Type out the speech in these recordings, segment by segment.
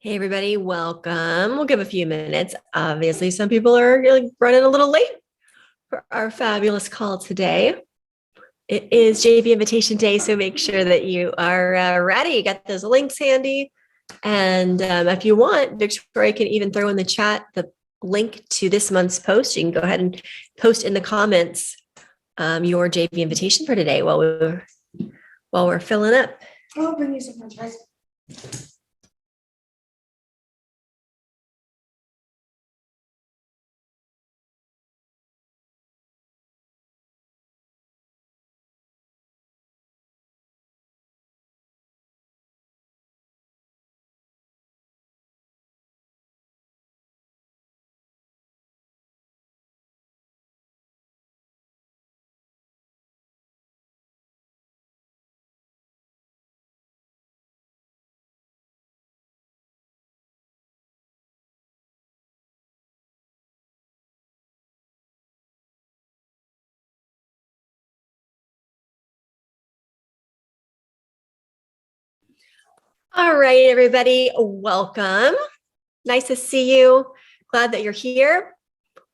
Hey, everybody, welcome. We'll give a few minutes. Obviously, some people are running a little late for our fabulous call today. It is JV Invitation Day, so make sure that you are ready. You got those links handy. And if you want, Victoria can even throw in the chat the link to this month's post. You can go ahead and post in the comments your JV invitation for today while we're filling up. I'll bring you some french fries. All right, everybody, welcome. Nice to see you. Glad that you're here.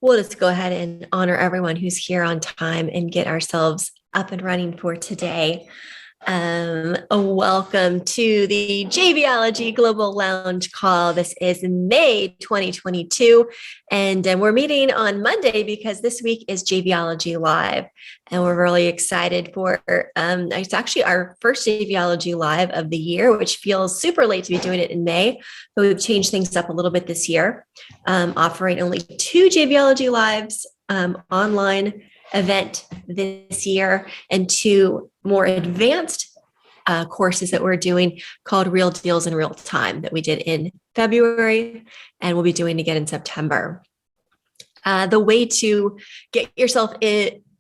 We'll just go ahead and honor everyone who's here on time and get ourselves up and running for today. Welcome to the JVology Global Lounge call. This is May 2022, and we're meeting on Monday because this week is JVology Live, and we're really excited for it's actually our first JVology Live of the year, which feels super late to be doing it in May, but we've changed things up a little bit this year, offering only 2 JVology Lives online event this year and 2 more advanced courses that we're doing called Real Deals in Real Time that we did in February and we'll be doing again in September. The way to get yourself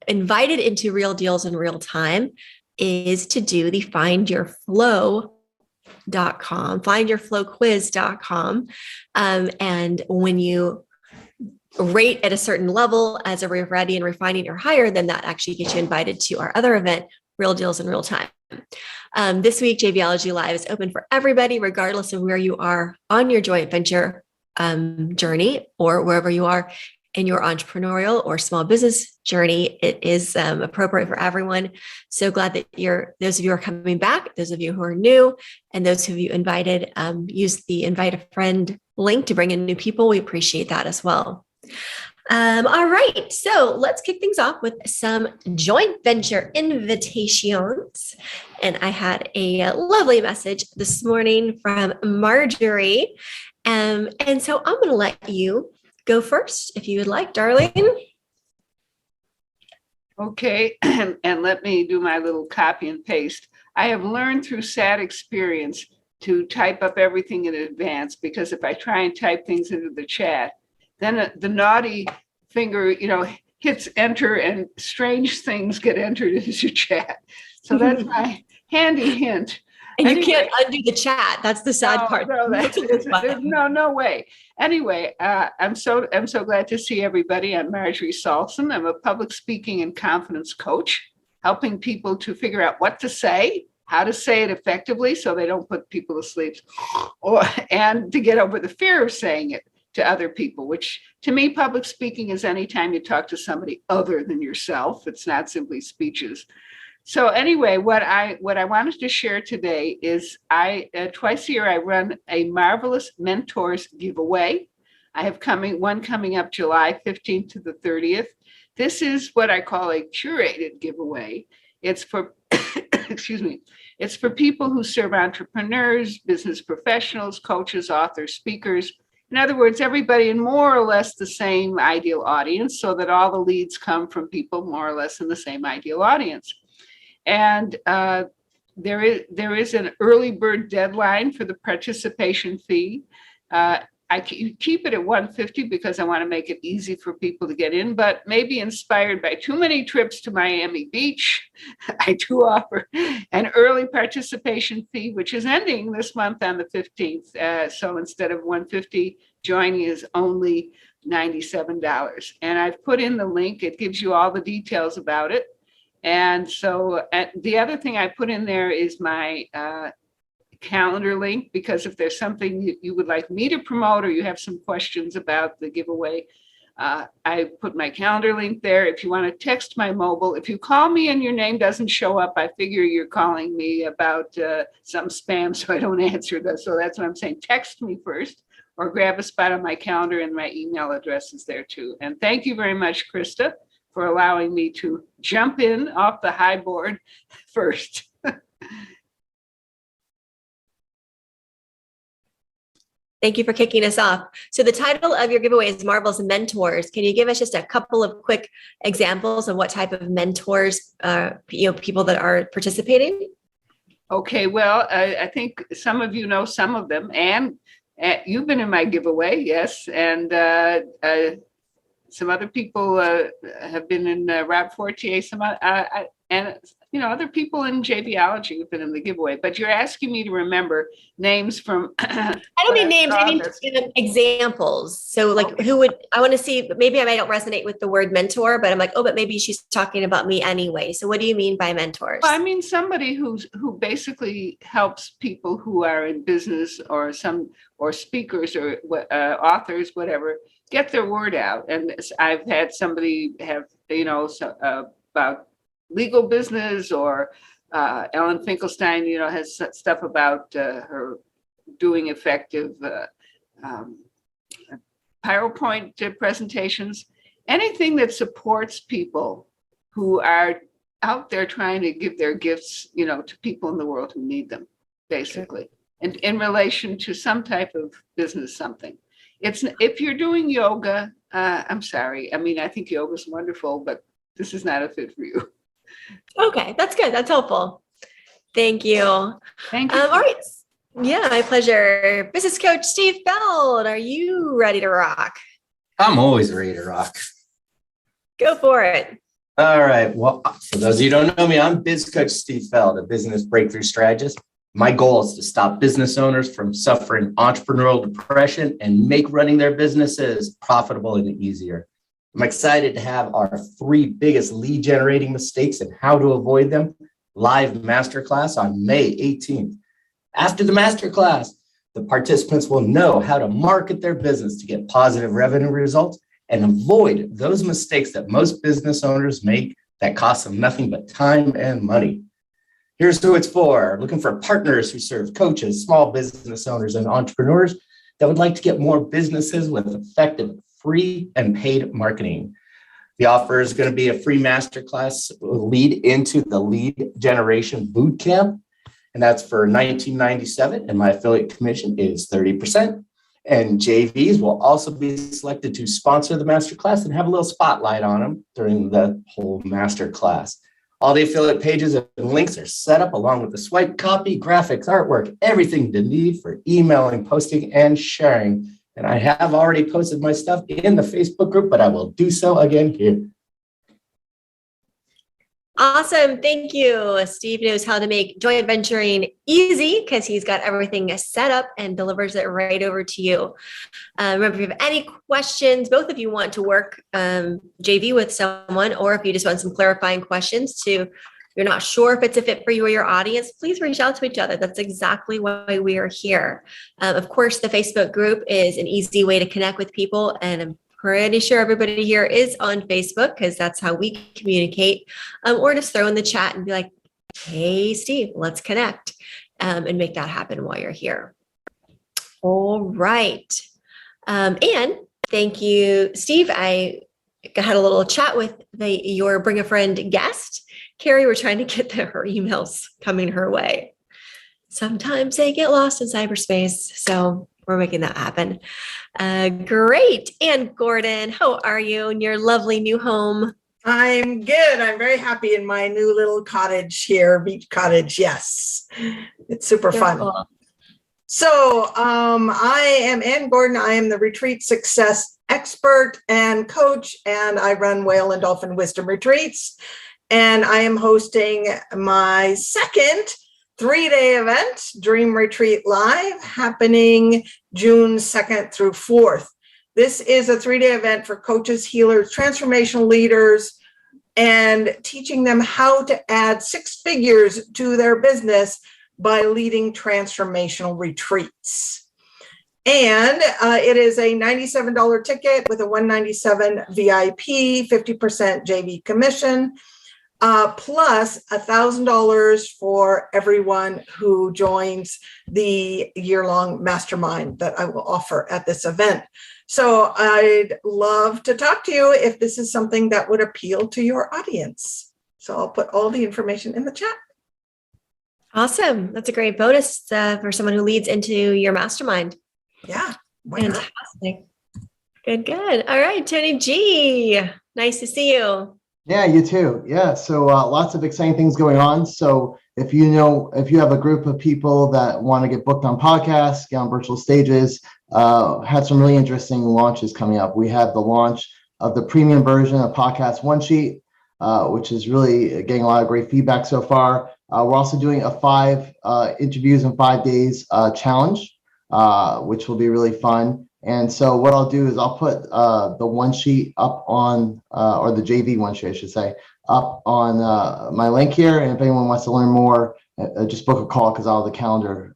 invited into Real Deals in Real Time is to do the findyourflow.com, and when you rate at a certain level as a ready and refining or higher, then that actually gets you invited to our other event, Real Deals in Real Time. This week, JVology Live is open for everybody, regardless of where you are on your joint venture journey or wherever you are in your entrepreneurial or small business journey. It is appropriate for everyone. So glad that those of you are coming back, those of you who are new, and those of you invited, use the invite a friend link to bring in new people. We appreciate that as well. All right, so let's kick things off with some joint venture invitations. And I had a lovely message this morning from Marjorie. And so I'm going to let you go first, if you would like, darling. Okay, and let me do my little copy and paste. I have learned through sad experience to type up everything in advance, because if I try and type things into the chat, then the naughty finger, hits enter and strange things get entered into your chat. So that's my handy hint. And anyway, you can't undo the chat. That's the sad part. No way. Anyway, I'm so glad to see everybody. I'm Marjorie Salson. I'm a public speaking and confidence coach, helping people to figure out what to say, how to say it effectively so they don't put people to sleep, and to get over the fear of saying it to other people, which to me, public speaking is anytime you talk to somebody other than yourself. It's not simply speeches. So anyway, what I wanted to share today is twice a year I run a Marvelous Mentors giveaway. I have one coming up July 15th to the 30th. This is what I call a curated giveaway. It's for, excuse me, it's for people who serve entrepreneurs, business professionals, coaches, authors, speakers. In other words, everybody in more or less the same ideal audience, so that all the leads come from people more or less in the same ideal audience. And there is an early bird deadline for the participation fee. I keep it at $150 because I want to make it easy for people to get in, but maybe inspired by too many trips to Miami Beach, I do offer an early participation fee, which is ending this month on the 15th. So instead of $150, joining is only $97. And I've put in the link. It gives you all the details about it. And so the other thing I put in there is my calendar link, because if there's something you would like me to promote or you have some questions about the giveaway, I put my calendar link there. If you want to text my mobile, if you call me and your name doesn't show up, I figure you're calling me about some spam, so I don't answer that. So that's what I'm saying. Text me first or grab a spot on my calendar, and my email address is there too. And thank you very much, Krista, for allowing me to jump in off the high board first. Thank you for kicking us off. So the title of your giveaway is Marvel's Mentors. Can you give us just a couple of quick examples of what type of mentors, people that are participating? Okay, well, I think some of you know some of them, and you've been in my giveaway, yes, and some other people have been in Rob Fortier, and other people in JVology have been in the giveaway. But you're asking me to remember names from. I don't mean names, I mean examples. So like I want to see, maybe I don't resonate with the word mentor, but I'm like, oh, but maybe she's talking about me anyway. So what do you mean by mentors? Well, I mean somebody who basically helps people who are in business or speakers or authors, whatever, get their word out. And I've had somebody have, about legal business, or Ellen Finkelstein, has stuff about her doing effective PowerPoint presentations, anything that supports people who are out there trying to give their gifts, to people in the world who need them, basically, and in relation to some type of business, something. If you're doing yoga, I'm sorry. I mean, I think yoga is wonderful, but this is not a fit for you. Okay, that's good. That's helpful. Thank you. Thank you. All right. Yeah, my pleasure. Business coach Steve Feld, are you ready to rock? I'm always ready to rock. Go for it. All right. Well, for those of you who don't know me, I'm Biz Coach Steve Feld, a business breakthrough strategist. My goal is to stop business owners from suffering entrepreneurial depression and make running their businesses profitable and easier. I'm excited to have our 3 biggest lead generating mistakes and how to avoid them live masterclass on May 18th. After the masterclass, the participants will know how to market their business to get positive revenue results and avoid those mistakes that most business owners make that cost them nothing but time and money. Here's who it's for. Looking for partners who serve coaches, small business owners, and entrepreneurs that would like to get more businesses with effective free and paid marketing. The offer is going to be a free masterclass lead into the lead generation bootcamp, and that's for $19.97, and my affiliate commission is 30%. And JVs will also be selected to sponsor the masterclass and have a little spotlight on them during the whole masterclass. All the affiliate pages and links are set up along with the swipe copy, graphics, artwork, everything to need for emailing, posting, and sharing. And I have already posted my stuff in the Facebook group, but I will do so again here. Awesome. Thank you. Steve knows how to make joint venturing easy because he's got everything set up and delivers it right over to you. Remember, if you have any questions, both of you want to work JV with someone, or if you just want some clarifying questions you're not sure if it's a fit for you or your audience, please reach out to each other. That's exactly why we are here. Of course, the Facebook group is an easy way to connect with people, and I'm pretty sure everybody here is on Facebook because that's how we communicate, or just throw in the chat and be like, hey, Steve, let's connect, and make that happen while you're here. All right. And thank you, Steve. I had a little chat with your Bring a Friend guest. Carrie, we're trying to get her emails coming her way. Sometimes they get lost in cyberspace, so we're making that happen. Great. And Gordon, how are you in your lovely new home? I'm good. I'm very happy in my new little cottage here, beach cottage. Yes, it's super fun. Cool. So I am Ann Gordon. I am the retreat success expert and coach, and I run Whale and Dolphin Wisdom Retreats. And I am hosting my second 3-day event, Dream Retreat Live, happening June 2nd through 4th. This is a 3-day event for coaches, healers, transformational leaders, and teaching them how to add 6 figures to their business by leading transformational retreats. And it is a $97 ticket with a $197 VIP, 50% JV commission, plus $1,000 for everyone who joins the year-long mastermind that I will offer at this event. So I'd love to talk to you if this is something that would appeal to your audience. So I'll put all the information in the chat. Awesome. That's a great bonus for someone who leads into your mastermind. Yeah. Why not? Fantastic. Good, good. All right, Tony G. Nice to see you. Yeah, you too. Yeah, so lots of exciting things going on. So if you have a group of people that want to get booked on podcasts, get on virtual stages, had some really interesting launches coming up. We have the launch of the premium version of Podcast One Sheet, which is really getting a lot of great feedback so far. We're also doing a 5 interviews in 5 days challenge, which will be really fun. And so what I'll do is I'll put the one sheet up on, or the JV one sheet, I should say, up on my link here. And if anyone wants to learn more, just book a call because I'll have the calendar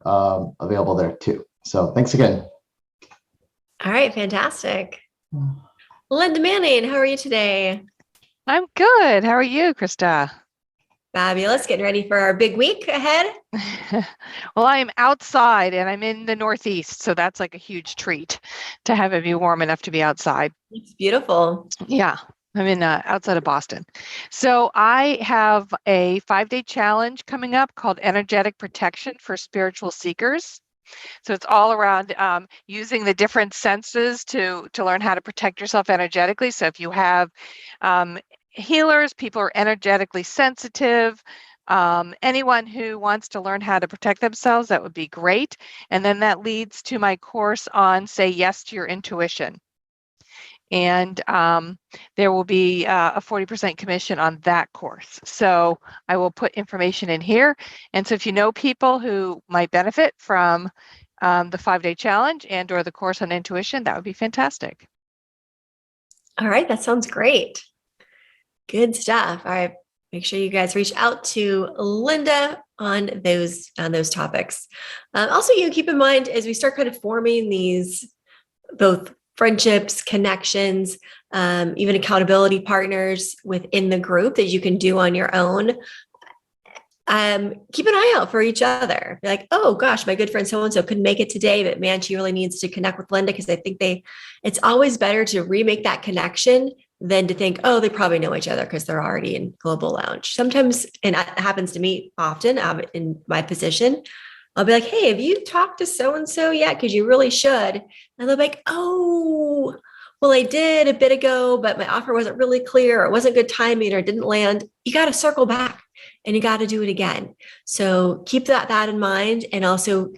available there too. So thanks again. All right, fantastic. Linda Manning, how are you today? I'm good. How are you, Krista? Fabulous. Getting ready for our big week ahead. Well, I am outside and I'm in the Northeast, so that's like a huge treat to have it be warm enough to be outside. It's beautiful. Yeah, I'm in outside of Boston. So I have a 5-day challenge coming up called Energetic Protection for Spiritual Seekers. So it's all around using the different senses to learn how to protect yourself energetically. So if you have healers, people are energetically sensitive, anyone who wants to learn how to protect themselves, that would be great. And then that leads to my course on Say Yes to Your Intuition. And there will be a 40% commission on that course. So I will put information in here. And so if you know people who might benefit from the 5-day challenge and or the course on intuition, that would be fantastic. All right, that sounds great. Good stuff. All right, make sure you guys reach out to Linda on those topics. Also, you keep in mind as we start kind of forming these both friendships, connections, even accountability partners within the group that you can do on your own. Keep an eye out for each other. Be like, oh gosh, my good friend so-and-so couldn't make it today, but man, she really needs to connect with Linda because I think it's always better to remake that connection than to think, oh, they probably know each other because they're already in Global Lounge. Sometimes, and it happens to me often in my position, I'll be like, hey, have you talked to so-and-so yet? Because you really should. And they'll be like, oh, well, I did a bit ago, but my offer wasn't really clear, or it wasn't good timing, or it didn't land. You got to circle back and you got to do it again. So keep that in mind. And also,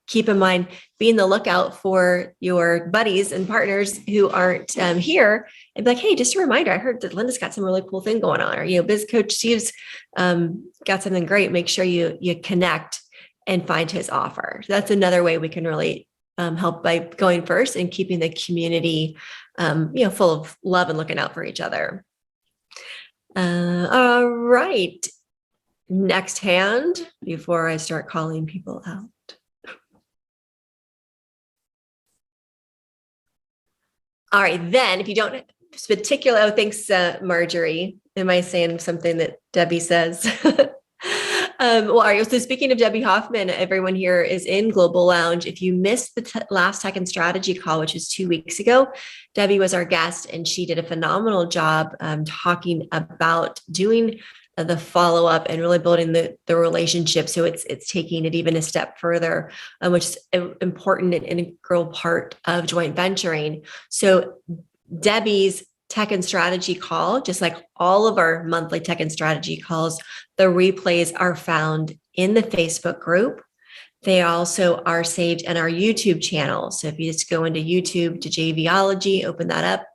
keep in mind, be on the lookout for your buddies and partners who aren't here and be like, hey, just a reminder, I heard that Linda's got some really cool thing going on, or, Biz Coach Steve's got something great. Make sure you connect and find his offer. So that's another way we can really help by going first and keeping the community, full of love and looking out for each other. All right. Next hand before I start calling people out. All right, then if you don't particular, thanks, Marjorie. Am I saying something that Debbie says? All right, so speaking of Debbie Hoffman, everyone here is in Global Lounge. If you missed the last Tech and Strategy call, which was 2 weeks ago, Debbie was our guest and she did a phenomenal job talking about doing the follow-up and really building the relationship. So it's taking it even a step further, which is an important and integral part of joint venturing. So Debbie's Tech and Strategy call, just like all of our monthly Tech and Strategy calls, the replays are found in the Facebook group. They also are saved in our YouTube channel. So if you just go into YouTube to JVology, open that up,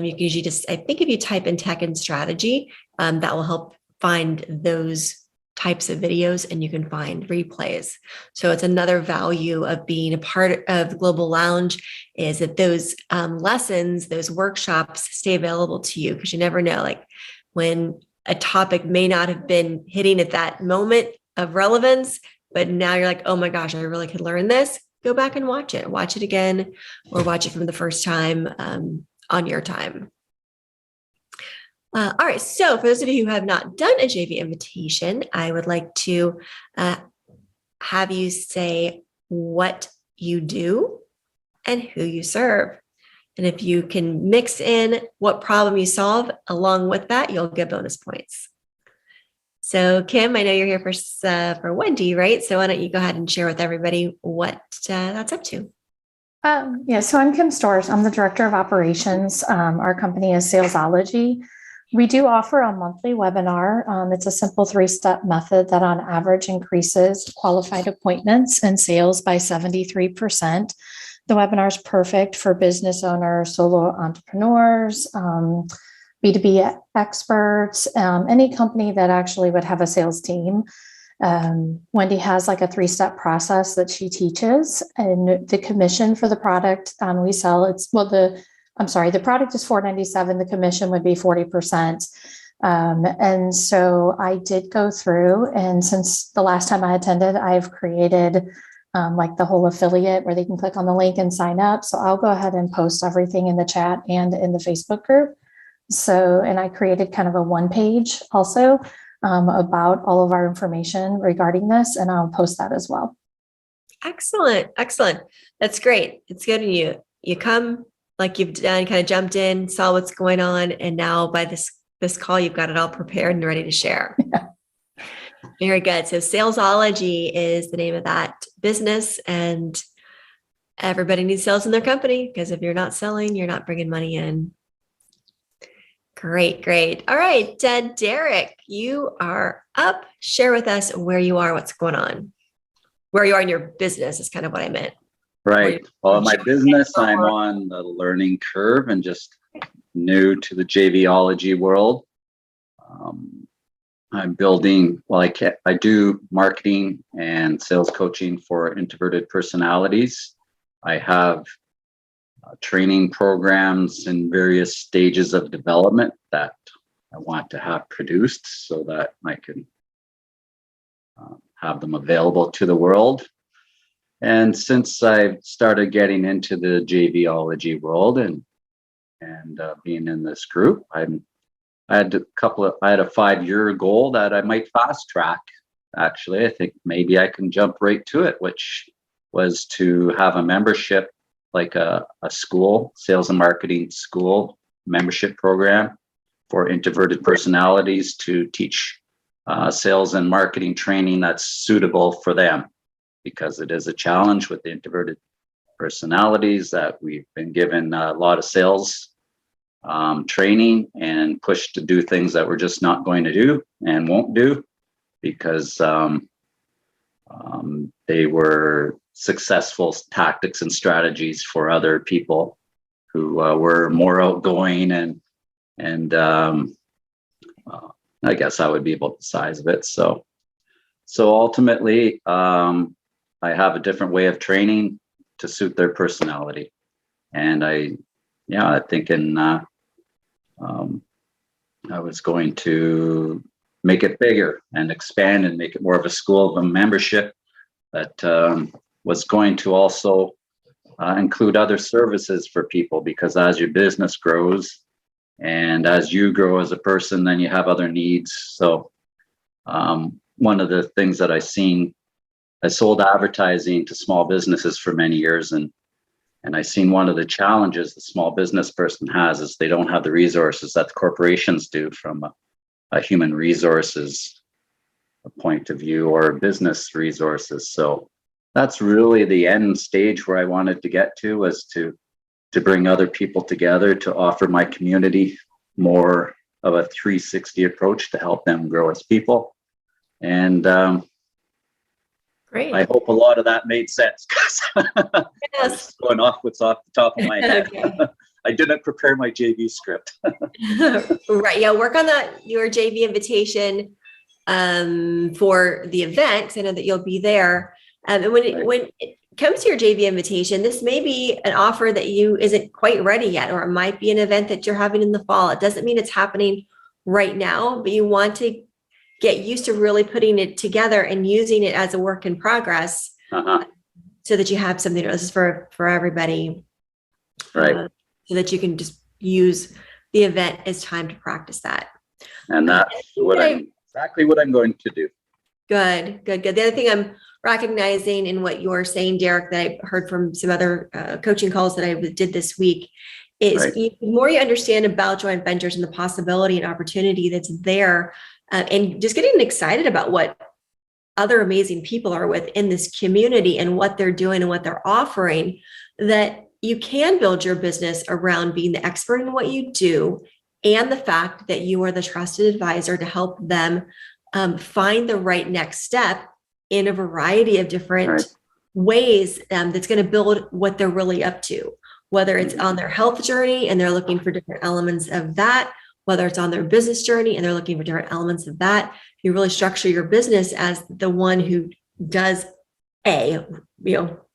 you can usually I think if you type in Tech and Strategy, that will help find those types of videos and you can find replays. So it's another value of being a part of Global Lounge is that those lessons, those workshops stay available to you because you never know, like when a topic may not have been hitting at that moment of relevance, but now you're like, oh my gosh, I really could learn this. Go back and watch it again, or watch it from the first time on your time. All right. So for those of you who have not done a JV invitation, I would like to have you say what you do and who you serve. And if you can mix in what problem you solve along with that, you'll get bonus points. So Kim, I know you're here for Wendy, right? So why don't you go ahead and share with everybody what that's up to? So I'm Kim Storrs. I'm the Director of Operations. Our company is Salesology. We do offer a monthly webinar. It's a simple 3-step method that on average increases qualified appointments and sales by 73%. The webinar is perfect for business owners, solo entrepreneurs, B2B experts, any company that actually would have a sales team. Wendy has like a 3-step process that she teaches, and the commission for the product we sell, the product is $497. The commission would be 40%. And so I did go through, and since the last time I attended, I've created like the whole affiliate where they can click on the link and sign up. So I'll go ahead and post everything in the chat and in the Facebook group. So, and I created kind of a 1-page also about all of our information regarding this, and I'll post that as well. Excellent. That's great. It's good. And you come like you've done, kind of jumped in, saw what's going on, and now by this call, you've got it all prepared and ready to share. Yeah. Very good. So Salesology is the name of that business, and everybody needs sales in their company, because if you're not selling, you're not bringing money in. Great. All right, Derek, you are up. Share with us where you are, what's going on. Where you are in your business is kind of what I meant. Right. Well, my business, I'm on the learning curve and just new to the JVology world. I'm building, I do marketing and sales coaching for introverted personalities. I have training programs in various stages of development that I want to have produced so that I can have them available to the world. And since I've started getting into the JVology world and being in this group, I had a 5-year goal that I might fast track. Actually, I think maybe I can jump right to it, which was to have a membership, like a school, sales and marketing school membership program for introverted personalities to teach sales and marketing training that's suitable for them, because it is a challenge with the introverted personalities that we've been given a lot of sales training and pushed to do things that we're just not going to do and won't do, because they were successful tactics and strategies for other people who were more outgoing and I guess I would be about the size of it. So ultimately, I have a different way of training to suit their personality. And I thinking I was going to make it bigger and expand and make it more of a school of a membership that was going to also include other services for people, because as your business grows and as you grow as a person, then you have other needs. So one of the things that I sold advertising to small businesses for many years, and I seen one of the challenges the small business person has is they don't have the resources that the corporations do from a human resources point of view or business resources. So that's really the end stage where I wanted to get to, was to bring other people together to offer my community more of a 360 approach to help them grow as people. And Great. I hope a lot of that made sense, because Yes. going off what's off the top of my head. Okay. I didn't prepare my JV script. Right. Yeah. Work on your JV invitation for the event, 'cause I know that you'll be there. And when it comes to your JV invitation, this may be an offer that isn't quite ready yet, or it might be an event that you're having in the fall. It doesn't mean it's happening right now, but you want to get used to really putting it together and using it as a work in progress Uh-huh. so that you have something. This is for everybody. Right. So that you can just use the event as time to practice that. And that's exactly what I'm going to do. Good. The other thing I'm recognizing in what you're saying, Derek, that I heard from some other coaching calls that I did this week is Right. the more you understand about joint ventures and the possibility and opportunity that's there, and just getting excited about what other amazing people are within this community and what they're doing and what they're offering, that you can build your business around being the expert in what you do and the fact that you are the trusted advisor to help them find the right next step in a variety of different Right. ways that's going to build what they're really up to, whether it's on their health journey and they're looking for different elements of that, whether it's on their business journey and they're looking for different elements of that. You really structure your business as the one who does A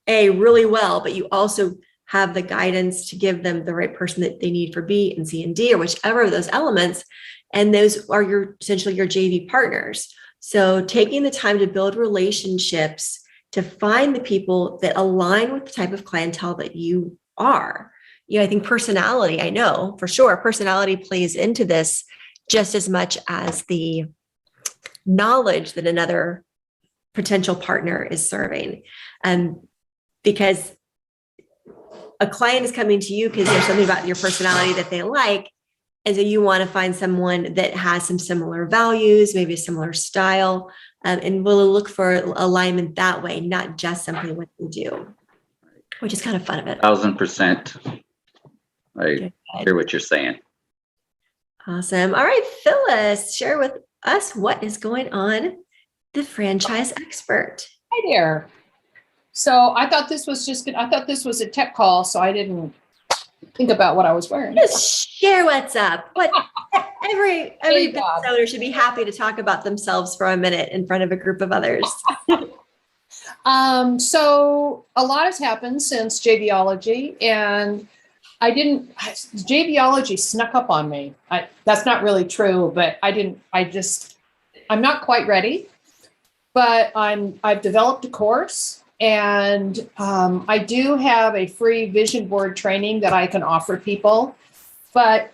really well, but you also have the guidance to give them the right person that they need for B and C and D, or whichever of those elements. And those are essentially your JV partners. So taking the time to build relationships, to find the people that align with the type of clientele that you are. I think personality, I know for sure, personality plays into this just as much as the knowledge that another potential partner is serving. Because a client is coming to you because there's something about your personality that they like. And so you want to find someone that has some similar values, maybe a similar style, and we'll look for alignment that way, not just simply what you do, which is kind of fun of it. 1,000%. I hear what you're saying. Awesome. All right, Phyllis, share with us what is going on, the Franchise Expert. Hi there. So I thought this was a tech call, so I didn't think about what I was wearing. Just share what's up. What every Hey, business Bob. owner should be happy to talk about themselves for a minute in front of a group of others. So a lot has happened since JVology, and JVology snuck up on me. That's not really true, but I'm not quite ready, but I've developed a course. And I do have a free vision board training that I can offer people. But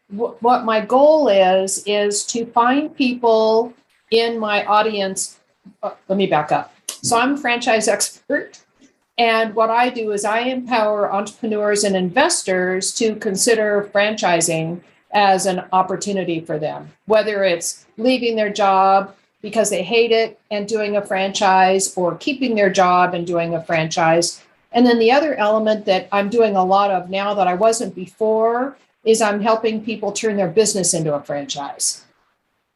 what my goal is to find people in my audience. Let me back up. So I'm a franchise expert. And what I do is I empower entrepreneurs and investors to consider franchising as an opportunity for them, whether it's leaving their job because they hate it and doing a franchise, or keeping their job and doing a franchise. And then the other element that I'm doing a lot of now that I wasn't before is I'm helping people turn their business into a franchise.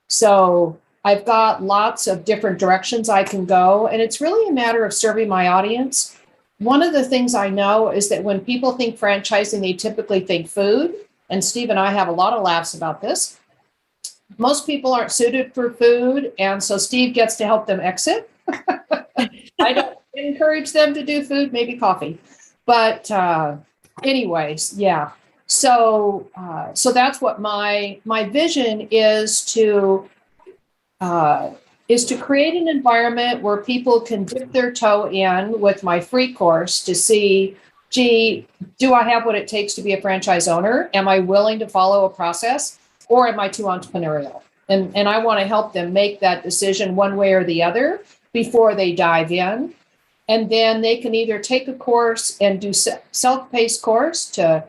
So I've got lots of different directions I can go, and it's really a matter of serving my audience. One of the things I know is that when people think franchising, they typically think food. And Steve and I have a lot of laughs about this. Most people aren't suited for food, and so Steve gets to help them exit. I don't encourage them to do food, maybe coffee. But anyways, yeah. So that's what my vision is to create an environment where people can dip their toe in with my free course to see, gee, do I have what it takes to be a franchise owner? Am I willing to follow a process? Or am I too entrepreneurial? And I want to help them make that decision one way or the other before they dive in. And then they can either take a course and do self-paced course to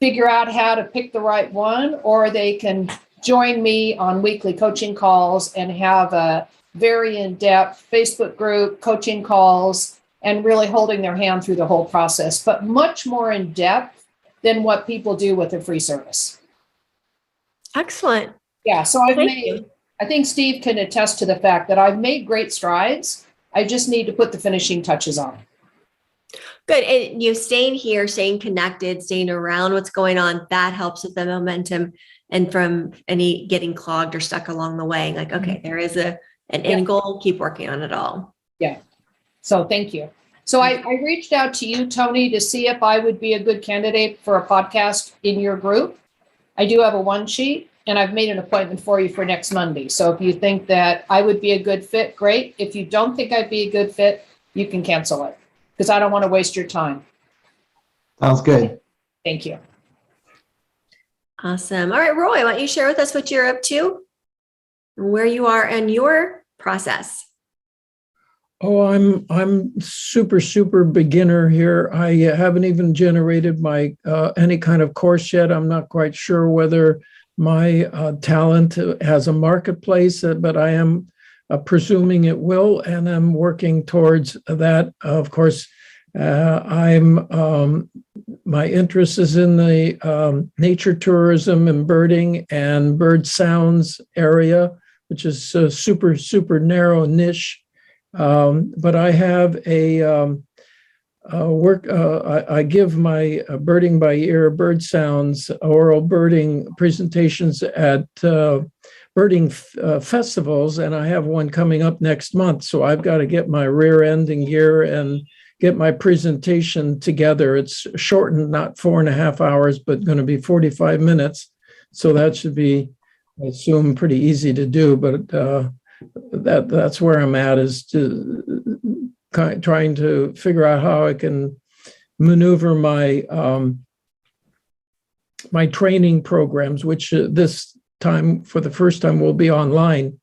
figure out how to pick the right one, or they can join me on weekly coaching calls and have a very in-depth Facebook group, coaching calls, and really holding their hand through the whole process, but much more in depth than what people do with a free service. Excellent. Yeah, so I think Steve can attest to the fact that I've made great strides. I just need to put the finishing touches on. Good. And staying here, staying connected, staying around what's going on, that helps with the momentum and from any getting clogged or stuck along the way. Like, okay, there is an end goal, keep working on it all. Yeah. So thank you. So I reached out to you, Tony, to see if I would be a good candidate for a podcast in your group. I do have a one sheet. and I've made an appointment for you for next Monday. So if you think that I would be a good fit, great. If you don't think I'd be a good fit, you can cancel it because I don't want to waste your time. Sounds good. Thank you. Awesome. All right, Roy, why don't you share with us what you're up to and where you are in your process? Oh, I'm super beginner here. I haven't even generated my any kind of course yet. I'm not quite sure whether my talent has a marketplace, but I am presuming it will, and I'm working towards that. Of course, my interest is in the nature tourism and birding and bird sounds area, which is a super narrow niche. But I have I give my birding by ear, bird sounds, oral birding presentations at birding festivals, and I have one coming up next month. So I've got to get my rear end in gear and get my presentation together. It's shortened, not 4.5 hours, but going to be 45 minutes. So that should be, I assume, pretty easy to do. But that's where I'm at, is trying to figure out how I can maneuver my my training programs, which this time, for the first time, will be online,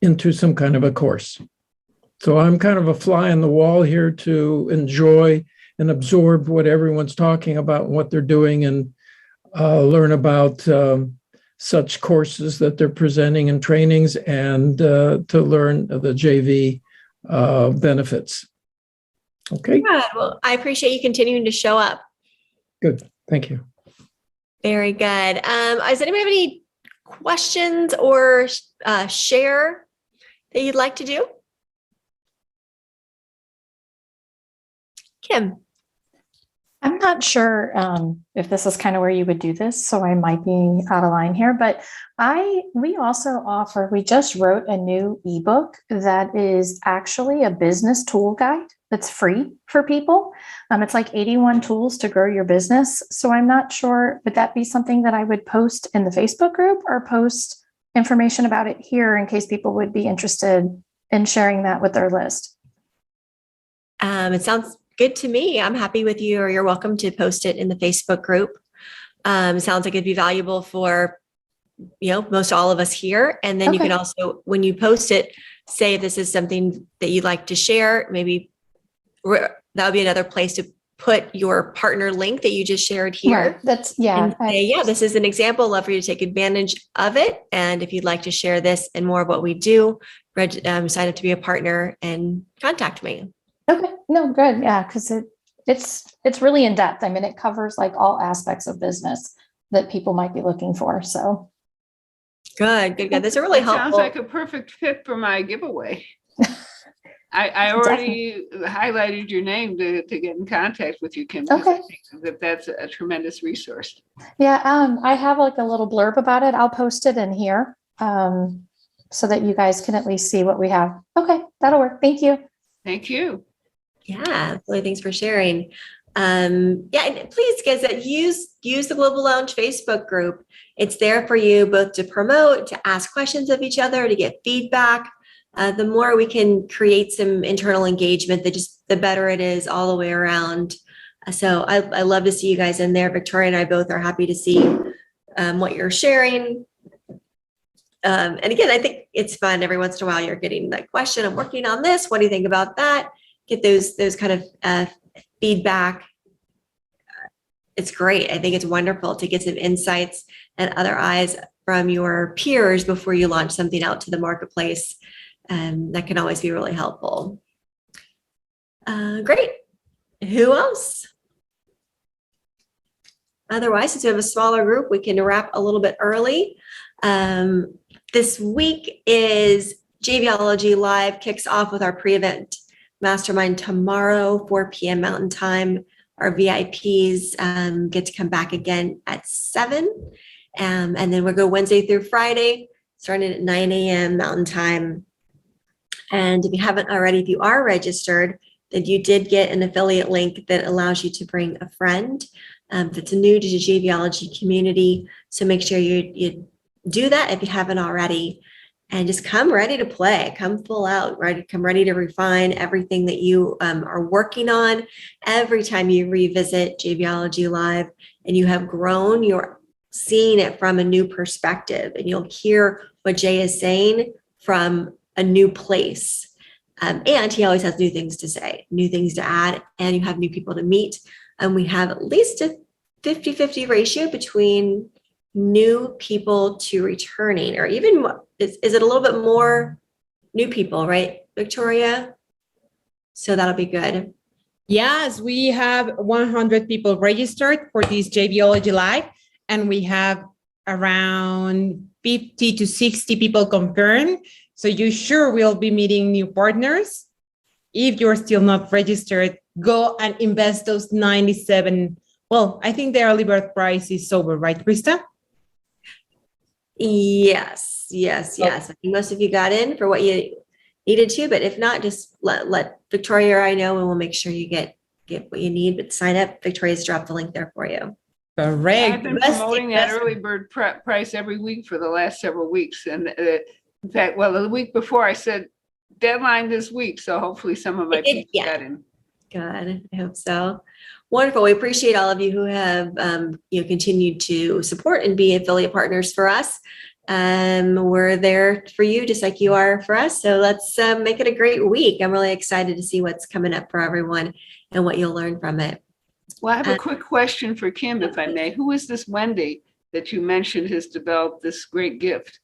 into some kind of a course. So I'm kind of a fly on the wall here to enjoy and absorb what everyone's talking about and what they're doing, and learn about such courses that they're presenting and trainings, and to learn the JV benefits. Okay. Good. Well, I appreciate you continuing to show up. Good. Thank you. Very good. Does anybody have any questions or share that you'd like to do? Kim. I'm not sure if this is kind of where you would do this, so I might be out of line here, but we also offer, we just wrote a new ebook that is actually a business tool guide that's free for people. It's like 81 tools to grow your business. So I'm not sure, would that be something that I would post in the Facebook group or post information about it here in case people would be interested in sharing that with their list? It sounds good to me. I'm happy with you, or you're welcome to post it in the Facebook group. Sounds like it'd be valuable for, most all of us here. And then you Okay. can also, when you post it, say this is something that you'd like to share. Maybe that would be another place to put your partner link that you just shared here. Right. That's, yeah. And say, this is an example. Love for you to take advantage of it. And if you'd like to share this and more of what we do, sign up to be a partner and contact me. Okay, no, good. Yeah, because it's really in depth. I mean, it covers like all aspects of business that people might be looking for. So Good. This is really Sounds helpful. like a perfect fit for my giveaway. I already highlighted your name to get in contact with you, Kim. 'Cause I Okay. think that's a tremendous resource. yeah, I have like a little blurb about it. I'll post it in here so that you guys can at least see what we have. Okay, that'll work. Thank you. Thank you. Yeah, really. Thanks for sharing. And please, guys, use the Global Lounge Facebook group. It's there for you both to promote, to ask questions of each other, to get feedback. The more we can create some internal engagement, the better it is all the way around. So I love to see you guys in there. Victoria and I both are happy to see what you're sharing. And again, I think it's fun. Every once in a while, you're getting that question. I'm working on this. What do you think about that? Get those kind of feedback. It's great. I think it's wonderful to get some insights and other eyes from your peers before you launch something out to the marketplace. That can always be really helpful. Great. Who else? Otherwise, since we have a smaller group, we can wrap a little bit early. This week is JVology Live, kicks off with our pre-event mastermind tomorrow, 4 p.m. Mountain Time. Our VIPs get to come back again at 7. And then we'll go Wednesday through Friday, starting at 9 a.m. Mountain Time. And if you haven't already, if you are registered, then you did get an affiliate link that allows you to bring a friend. that's new to the JVology community. So make sure you do that if you haven't already, and just come ready to play, come full out, right? Come ready to refine everything that you are working on. Every time you revisit JVology Live and you have grown, you're seeing it from a new perspective, and you'll hear what Jay is saying from a new place. And he always has new things to say, new things to add, and you have new people to meet. And we have at least a 50-50 ratio between new people to returning, or even is it a little bit more new people, right, Victoria? So that'll be good. Yes, we have 100 people registered for this JVology Live, and we have around 50 to 60 people confirmed. So you sure will be meeting new partners. If you're still not registered, go and invest those 97. Well, I think the early bird price is over, right, Krista? Yes. I think most of you got in for what you needed to, but if not, just let Victoria or I know, and we'll make sure you get what you need. But sign up. Victoria's dropped the link there for you. Correct. I've been promoting that early bird price every week for the last several weeks. And in fact, well, the week before I said deadline this week. So hopefully some of my people got in. Good. I hope so. Wonderful. We appreciate all of you who have continued to support and be affiliate partners for us. We're there for you just like you are for us. So let's make it a great week. I'm really excited to see what's coming up for everyone and what you'll learn from it. Well, I have a quick question for Kim, if I may. Who is this Wendy that you mentioned has developed this great gift?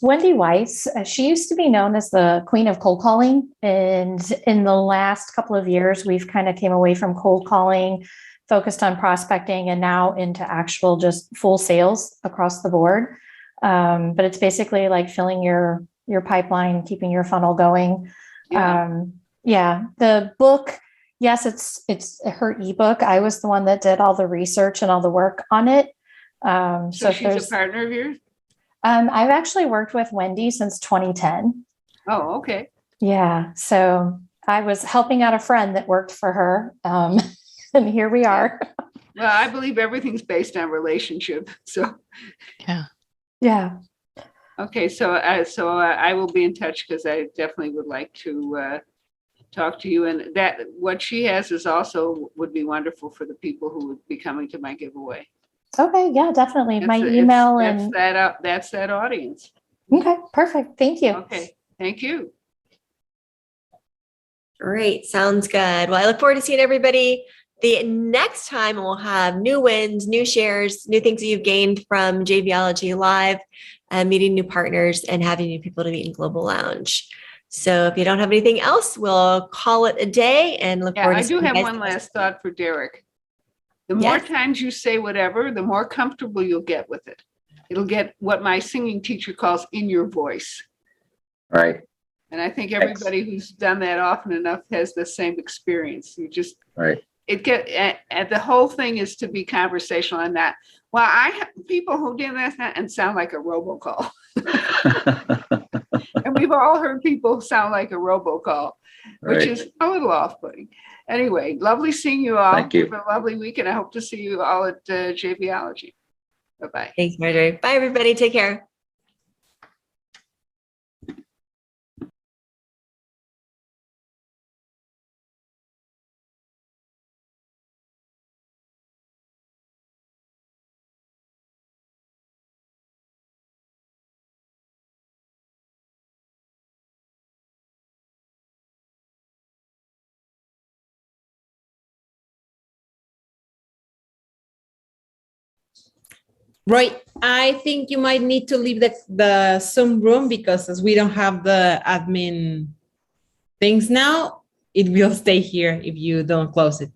Wendy Weiss, she used to be known as the queen of cold calling. And in the last couple of years, we've kind of came away from cold calling, focused on prospecting, and now into actual just full sales across the board. But it's basically like filling your pipeline, keeping your funnel going. The book, yes, it's her ebook. I was the one that did all the research and all the work on it. So she's a partner of yours? I've actually worked with Wendy since 2010. Oh, okay. Yeah. So I was helping out a friend that worked for her. And here we are. Well, I believe everything's based on relationship. So, yeah. Okay. So I will be in touch because I definitely would like to talk to you. And that what she has is also would be wonderful for the people who would be coming to my giveaway. Okay. Yeah, definitely. My email and that's that audience. Okay. Perfect. Thank you. Okay. Thank you. Great. Sounds good. Well, I look forward to seeing everybody the next time. We'll have new wins, new shares, new things that you've gained from JVology Live, meeting new partners and having new people to meet in Global Lounge. So if you don't have anything else, we'll call it a day and look forward to I do have one last thought for Derek. The more times you say whatever, the more comfortable you'll get with it. It'll get what my singing teacher calls in your voice. Right. And I think everybody who's done that often enough has the same experience. You just, right. The whole thing is to be conversational and not, well, I have people who do that and sound like a robocall. And we've all heard people sound like a robocall, which is a little off-putting. Anyway, lovely seeing you all. Thank you. Have a lovely week, and I hope to see you all at JVology. Bye-bye. Thanks, Marjorie. Bye, everybody. Take care. Roy, I think you might need to leave the Zoom room because as we don't have the admin things now, it will stay here if you don't close it.